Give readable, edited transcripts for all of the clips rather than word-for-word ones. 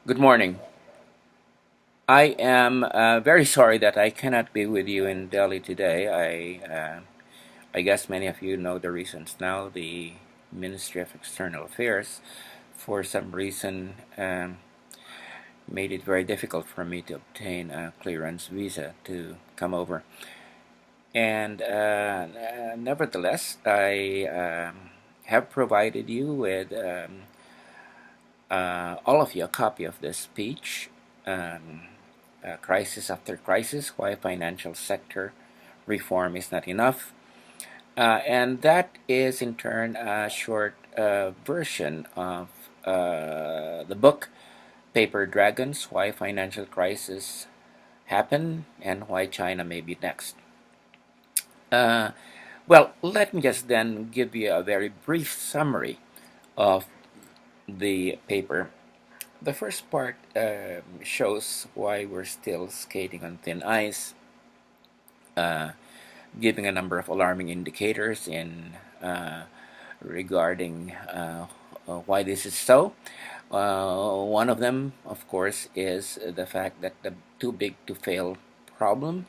Good morning. I am very sorry that I cannot be with you in Delhi today. I guess many of you know the reasons now. The Ministry of External Affairs, for some reason, made it very difficult for me to obtain a clearance visa to come over. And nevertheless, I have provided you with all of you a copy of this speech. Um, Crisis after crisis, why financial sector reform is not enough. And that is in turn a short version of the book Paper Dragons, Why Financial Crisis Happen and Why China May Be Next. Uh, well, let me just then give you a very brief summary of the paper. The first part shows why we're still skating on thin ice, uh, giving a number of alarming indicators in regarding why this is so. One of them, of course, is the fact that the too big to fail problem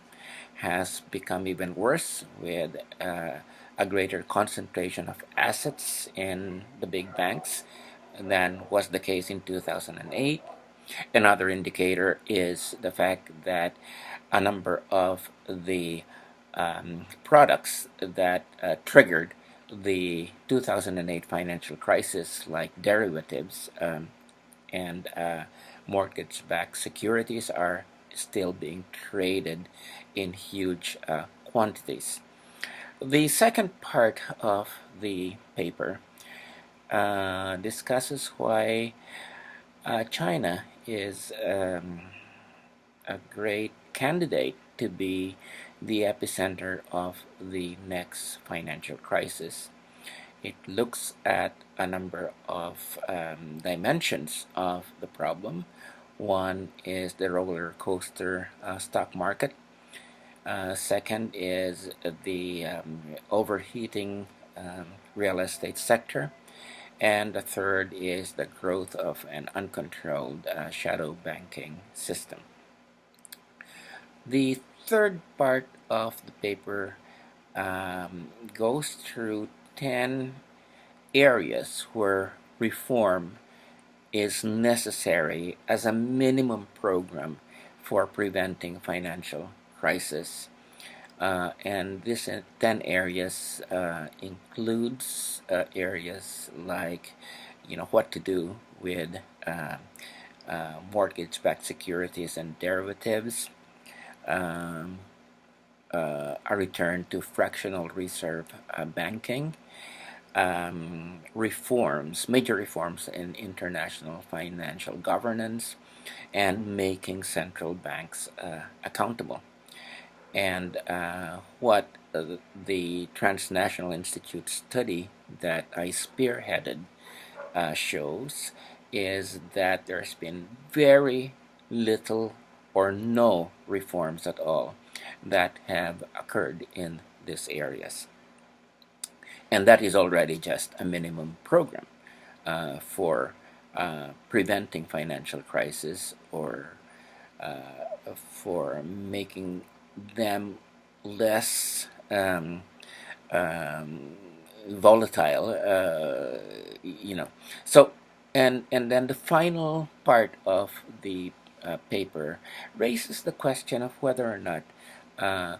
has become even worse with a greater concentration of assets in the big banks than was the case in 2008. Another indicator is the fact that a number of the products that triggered the 2008 financial crisis, like derivatives and mortgage backed securities, are still being traded in huge quantities. The second part of the paper discusses why China is a great candidate to be the epicenter of the next financial crisis. It looks at a number of dimensions of the problem. One is the roller coaster stock market. Second is the overheating real estate sector. And the third is the growth of an uncontrolled shadow banking system. The third part of the paper goes through 10 areas where reform is necessary as a minimum program for preventing financial crisis. And this 10 areas includes areas like, what to do with mortgage-backed securities and derivatives, um, a return to fractional reserve banking, major reforms in international financial governance, and making central banks accountable. And what the Transnational Institute study that I spearheaded shows is that there's been very little or no reforms at all that have occurred in these areas. And that is already just a minimum program for preventing financial crisis or for making them less um, volatile, So, and then the final part of the paper raises the question of whether or not uh,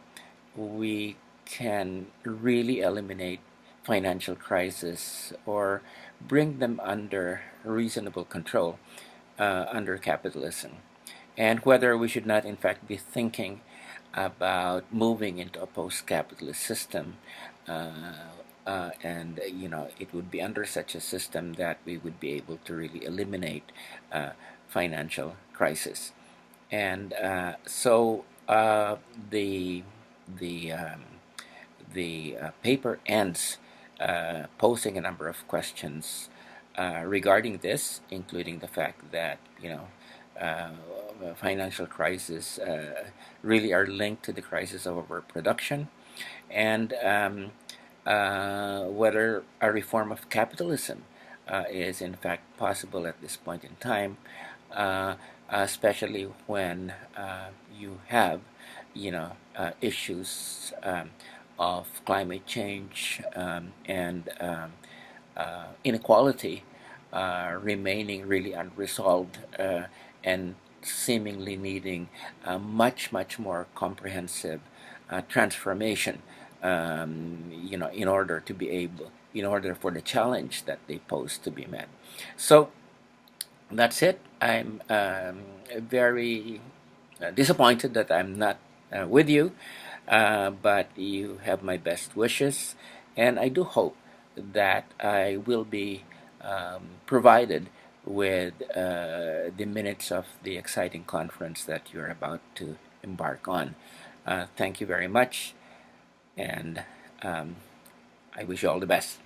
we can really eliminate financial crisis or bring them under reasonable control under capitalism, and whether we should not, in fact, be thinking about moving into a post-capitalist system, and it would be under such a system that we would be able to really eliminate financial crisis. And so the the um, the paper ends posing a number of questions regarding this, including the fact that uh, financial crises really are linked to the crisis of overproduction, and whether a reform of capitalism is in fact possible at this point in time, uh, especially when you have, issues of climate change and inequality remaining really unresolved and seemingly needing a much, much more comprehensive transformation, in order for the challenge that they pose to be met. So that's it. I'm very disappointed that I'm not with you, but you have my best wishes, and I do hope that I will be provided with the minutes of the exciting conference that you're about to embark on. Thank you very much, and I wish you all the best.